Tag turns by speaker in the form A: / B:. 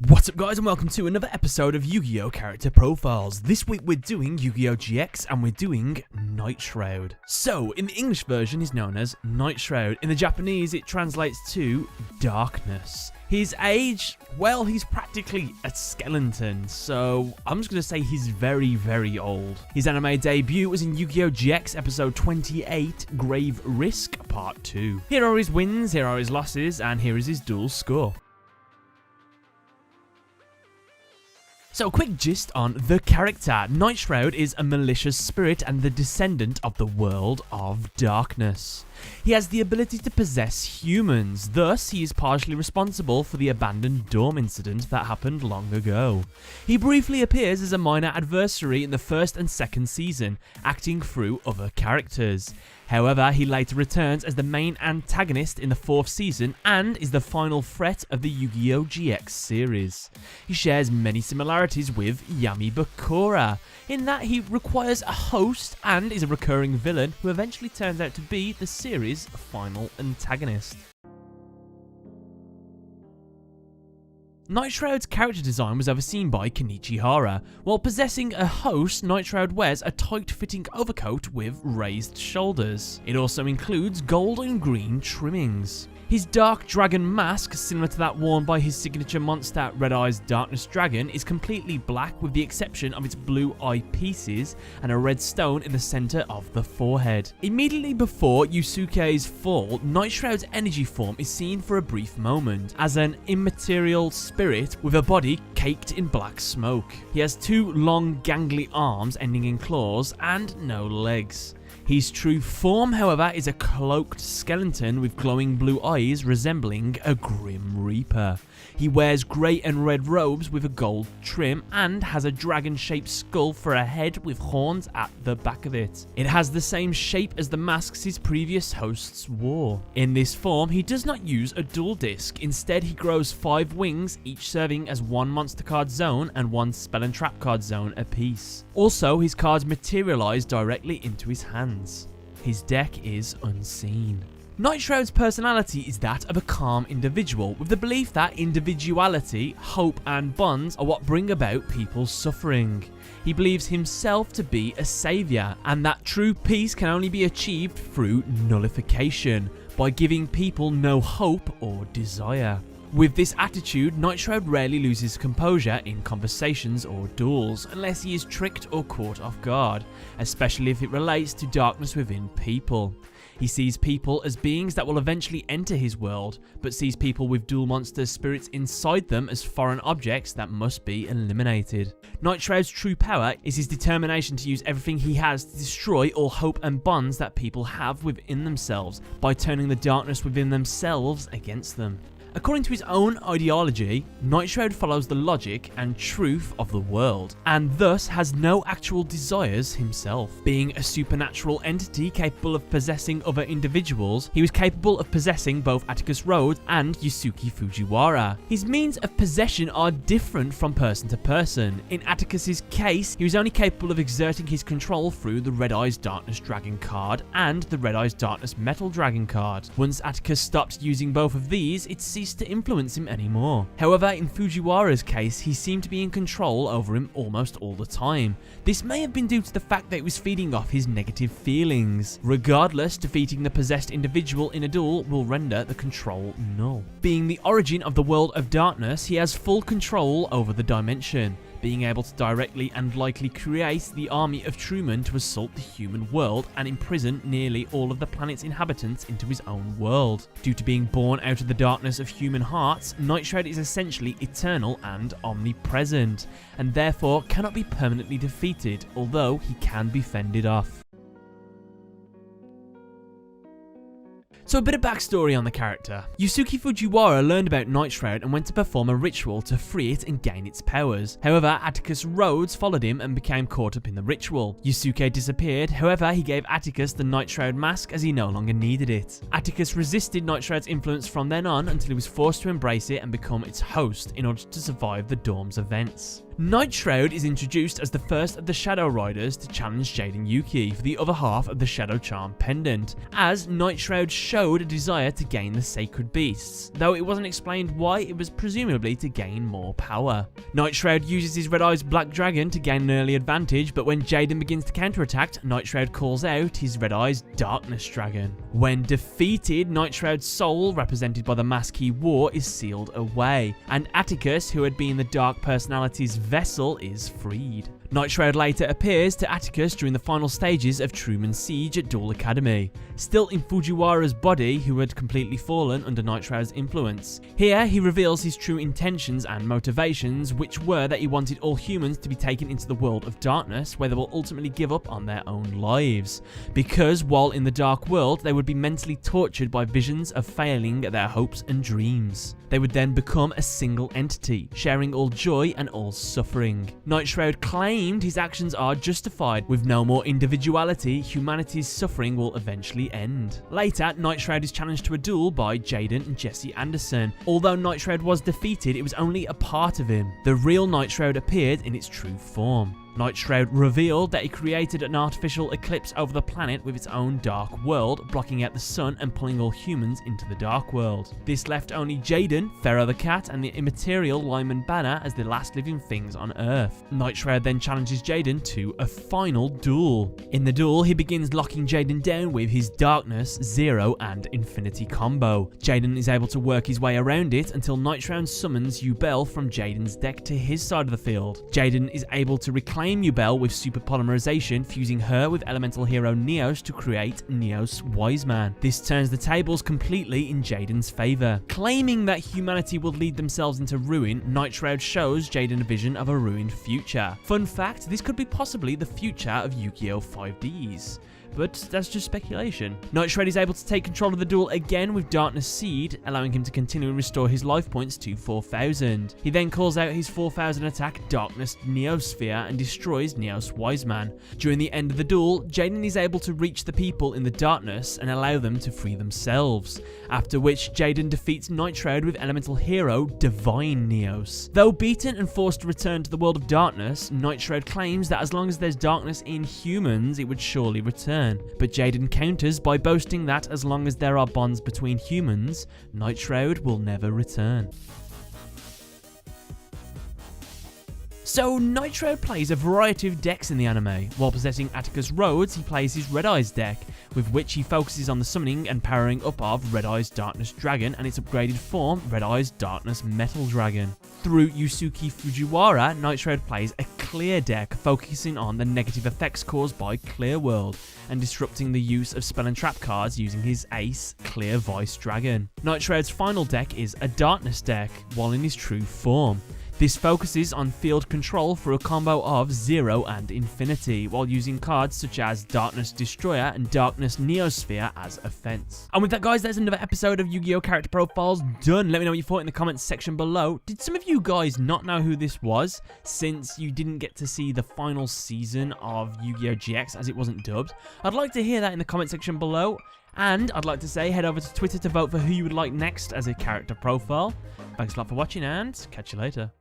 A: What's up guys and welcome to another episode of Yu-Gi-Oh! Character Profiles. This week we're doing Yu-Gi-Oh! GX and we're doing Nightshroud. So, in the English version he's known as Nightshroud. In the Japanese it translates to Darkness. His age, well, he's practically a skeleton, so I'm just going to say he's very old. His anime debut was in Yu-Gi-Oh! GX episode 28, Grave Risk Part 2. Here are his wins, here are his losses, and here is his duel score. So, a quick gist on the character. Nightshroud is a malicious spirit and the descendant of the world of darkness. He has the ability to possess humans, thus he is partially responsible for the abandoned dorm incident that happened long ago. He briefly appears as a minor adversary in the first and second season, acting through other characters. However, he later returns as the main antagonist in the fourth season and is the final threat of the Yu-Gi-Oh! GX series. He shares many similarities with Yami Bakura, in that he requires a host and is a recurring villain who eventually turns out to be the series' final antagonist. Nightshroud's character design was overseen by Kenichi Hara. While possessing a host, Nightshroud wears a tight-fitting overcoat with raised shoulders. It also includes gold and green trimmings. His dark dragon mask, similar to that worn by his signature monster Red Eye's Darkness Dragon, is completely black with the exception of its blue eye pieces and a red stone in the center of the forehead. Immediately before Yusuke's fall, Nightshroud's energy form is seen for a brief moment as an immaterial spirit with a body caked in black smoke. He has two long gangly arms ending in claws and no legs. His true form, however, is a cloaked skeleton with glowing blue eyes resembling a Grim Reaper. He wears grey and red robes with a gold trim and has a dragon-shaped skull for a head with horns at the back of it. It has the same shape as the masks his previous hosts wore. In this form, he does not use a dual disc. Instead, he grows 5 wings, each serving as 1 monster card zone and 1 spell and trap card zone apiece. Also, his cards materialize directly into his hands. His deck is unseen. Nightshroud's personality is that of a calm individual, with the belief that individuality, hope and bonds are what bring about people's suffering. He believes himself to be a saviour, and that true peace can only be achieved through nullification, by giving people no hope or desire. With this attitude, Nightshroud rarely loses composure in conversations or duels, unless he is tricked or caught off guard, especially if it relates to darkness within people. He sees people as beings that will eventually enter his world, but sees people with dual monster spirits inside them as foreign objects that must be eliminated. Nightshroud's true power is his determination to use everything he has to destroy all hope and bonds that people have within themselves, by turning the darkness within themselves against them. According to his own ideology, Nightshroud follows the logic and truth of the world, and thus has no actual desires himself. Being a supernatural entity capable of possessing other individuals, he was capable of possessing both Atticus Rhodes and Yusuke Fujiwara. His means of possession are different from person to person. In Atticus's case, he was only capable of exerting his control through the Red Eye's Darkness Dragon card and the Red Eye's Darkness Metal Dragon card. Once Atticus stopped using both of these, it ceased to influence him anymore. However, in Fujiwara's case, he seemed to be in control over him almost all the time. This may have been due to the fact that it was feeding off his negative feelings. Regardless, defeating the possessed individual in a duel will render the control null. Being the origin of the world of darkness, he has full control over the dimension, being able to directly and likely create the army of Truman to assault the human world and imprison nearly all of the planet's inhabitants into his own world. Due to being born out of the darkness of human hearts, Nightshroud is essentially eternal and omnipresent, and therefore cannot be permanently defeated, although he can be fended off. So a bit of backstory on the character. Yusuke Fujiwara learned about Nightshroud and went to perform a ritual to free it and gain its powers. However, Atticus Rhodes followed him and became caught up in the ritual. Yusuke disappeared, however he gave Atticus the Nightshroud mask as he no longer needed it. Atticus resisted Nightshroud's influence from then on until he was forced to embrace it and become its host in order to survive the dorm's events. Nightshroud is introduced as the first of the Shadow Riders to challenge Jade and Yuki for the other half of the Shadow Charm pendant, as Nightshroud showed a desire to gain the sacred beasts, though it wasn't explained why. It was presumably to gain more power. Nightshroud uses his Red Eyes Black Dragon to gain an early advantage, but when Jaden begins to counterattack, Nightshroud calls out his Red Eyes Darkness Dragon. When defeated, Nightshroud's soul, represented by the mask he wore, is sealed away, and Atticus, who had been the Dark Personality's vessel, is freed. Nightshroud later appears to Atticus during the final stages of Truman's siege at Duel Academy, still in Fujiwara's body, who had completely fallen under Nightshroud's influence. Here, he reveals his true intentions and motivations, which were that he wanted all humans to be taken into the world of darkness, where they will ultimately give up on their own lives, because while in the dark world, they would be mentally tortured by visions of failing their hopes and dreams. They would then become a single entity, sharing all joy and all suffering. Nightshroud claimed his actions are justified. With no more individuality, humanity's suffering will eventually end. Later, Nightshroud is challenged to a duel by Jaden and Jesse Anderson. Although Nightshroud was defeated, it was only a part of him. The real Nightshroud appeared in its true form. Nightshroud revealed that he created an artificial eclipse over the planet with its own dark world, blocking out the sun and pulling all humans into the dark world. This left only Jaden, Pharaoh the Cat, and the immaterial Lyman Banner as the last living things on Earth. Nightshroud then challenges Jaden to a final duel. In the duel, he begins locking Jaden down with his Darkness, Zero, and Infinity combo. Jaden is able to work his way around it until Nightshroud summons Yugioh from Jaden's deck to his side of the field. Jaden is able to reclaim Yugioh with super polymerization, fusing her with elemental hero Neos to create Neos Wiseman. This turns the tables completely in Jaden's favor. Claiming that humanity will lead themselves into ruin, Nightshroud shows Jaden a vision of a ruined future. Fun fact, this could be possibly the future of Yu-Gi-Oh! 5Ds. But that's just speculation. Nightshroud is able to take control of the duel again with Darkness Seed, allowing him to continue and restore his life points to 4,000. He then calls out his 4,000 attack Darkness Neosphere and destroys Neos Wiseman. During the end of the duel, Jaden is able to reach the people in the darkness and allow them to free themselves, after which Jaden defeats Nightshroud with elemental hero Divine Neos. Though beaten and forced to return to the world of darkness, Nightshroud claims that as long as there's darkness in humans, it would surely return. But Jaden counters by boasting that as long as there are bonds between humans, Nightshroud will never return. So, Nightshroud plays a variety of decks in the anime. While possessing Atticus Rhodes, he plays his Red Eyes deck, with which he focuses on the summoning and powering up of Red Eyes Darkness Dragon and its upgraded form, Red Eyes Darkness Metal Dragon. Through Yusuke Fujiwara, Nightshroud plays a Clear deck, focusing on the negative effects caused by Clear World, and disrupting the use of spell and trap cards using his ace, Clear Vice Dragon. Nightshroud's final deck is a Darkness deck, while in his true form. This focuses on field control for a combo of Zero and Infinity, while using cards such as Darkness Destroyer and Darkness Neosphere as offense. And with that, guys, that's another episode of Yu-Gi-Oh! Character Profiles done. Let me know what you thought in the comments section below. Did some of you guys not know who this was, since you didn't get to see the final season of Yu-Gi-Oh! GX as it wasn't dubbed? I'd like to hear that in the comment section below. And I'd like to say, head over to Twitter to vote for who you would like next as a character profile. Thanks a lot for watching, and catch you later.